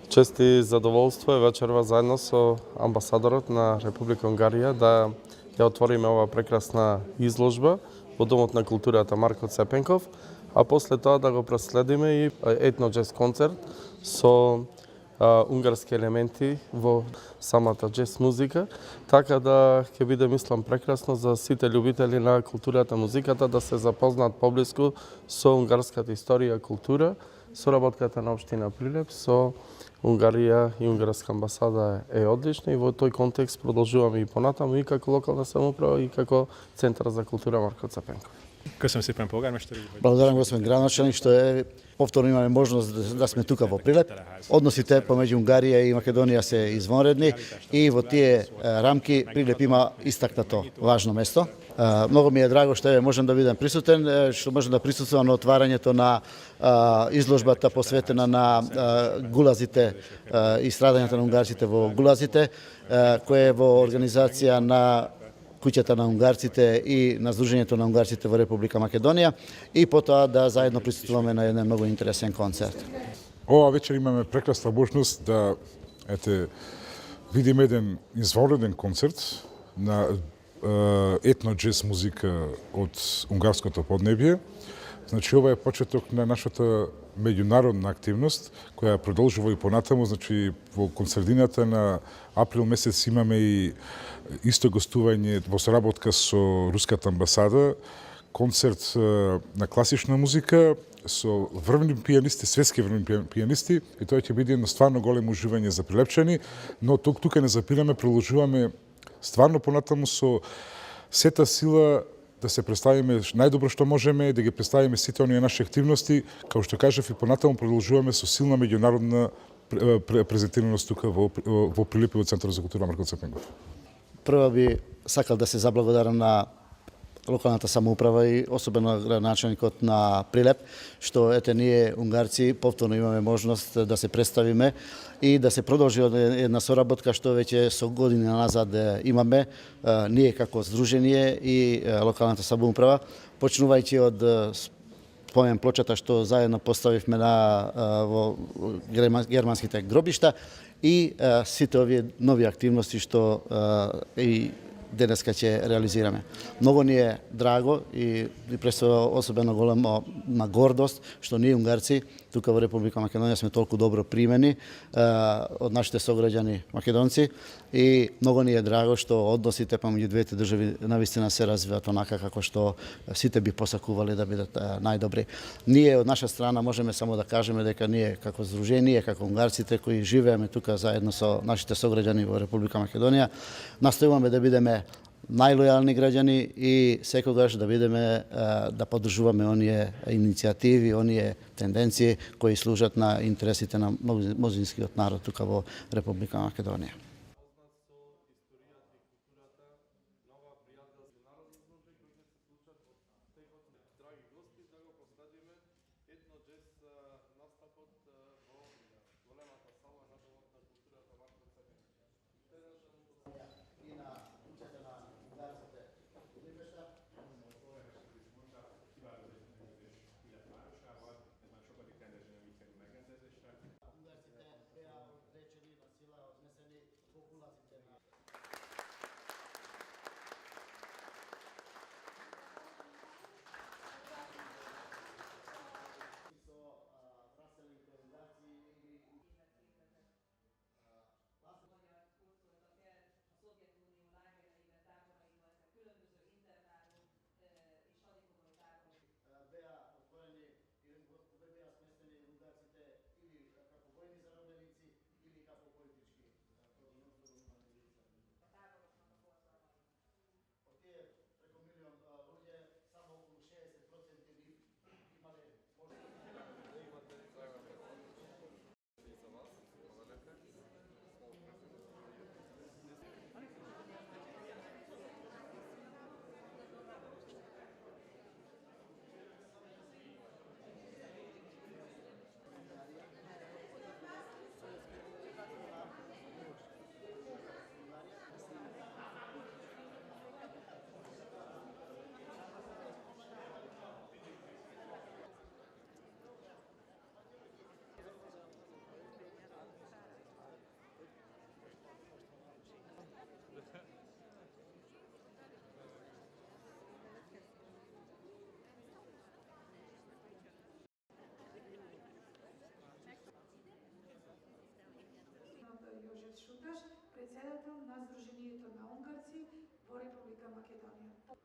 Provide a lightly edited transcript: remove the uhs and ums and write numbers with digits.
Čest и задоволство е вечерва заедно со амбасадорот на Република Унгарија да ја отвориме оваа прекрасна изложба во Домот на културата Марко Цепенков, а после тоа да го проследиме и етно-џез концерт со унгарски елементи во самата џез музика, така да ќе биде, мислам, прекрасно за сите љубители на културата, музиката да се запознаат поблиску со унгарската историја и култура, соработката на општина Прилеп со Унгарија и унгарска амбасада е одлична и во тој контекст продолжуваме и понатаму и како локална самоуправа и како Центар за култура Марко Цепенков. Köszönöm szépen, polgármester úr. Благодарам господин градоначалник што е повторно имаме можност да сме тука во Прилеп. Односите помеѓу Унгарија и Македонија се извонредни и во тие рамки Прилеп има истакнато важно место. Многу ми е драго што можам да бидам присутен, што можам да присуствувам на отварањето на изложбата посветена на гулазите и страдањата на унгарците во гулазите, која е во организација на Куќата на унгарците и на Сдружењето на унгарците во Република Македонија и потоа да заедно присуствуваме на еден многу интересен концерт. Ова вечер имаме прекрасна можност да видиме еден извонреден концерт на етно-џез музика од унгарското поднебје. Значи, ова е почеток на нашата меѓународна активност, која продолжува и понатаму. Значи, во концердината на април месец имаме и исто гостување во соработка со Руската амбасада, концерт на класична музика со врвни пијанисти, светски врвни пијанисти, и тоа ќе биде едно стварно големо уживање за прилепчани, но тука не запираме, продолжуваме стварно понатаму со сета сила да се представиме најдобро што можеме, да ги представиме сите оние наши активности, како што кажав и понатаму продолжуваме со силна меѓународна презентираност тука во Прилеп и во Центарот за култура Марко Цепенков. Прво би сакал да се заблагодарам на локалната самоуправа и особено градоначалникот на Прилеп, што ние унгарци повторно имаме можност да се представиме и да се продолжи една соработка што веќе со години назад имаме ние како здружение и локалната самоуправа, почнувајќи од спомен плочата што заедно поставивме во германските гробишта и сите овие нови активности што и денеска ќе реализираме. Многу ни е драго и представува особено голема гордост што ние унгарци тука во Република Македонија сме толку добро примени од нашите сограѓани македонци и многу ни е драго што односите помеѓу двете држави навистина се развиваат онака како што сите би посакувале да бидат најдобри. Ние од наша страна можеме само да кажеме дека ние како здружение, како унгарците кои живееме тука заедно со нашите сограѓани во Република Македонија, настојуваме да бидеме најлојални граѓани и секогаш да бидеме да поддржуваме оние иницијативи, оние тенденции кои служат на интересите на мнозинскиот народ тука во Република Македонија. Шуташ, председател на Сдруженијето на унгарци во Република Македонија.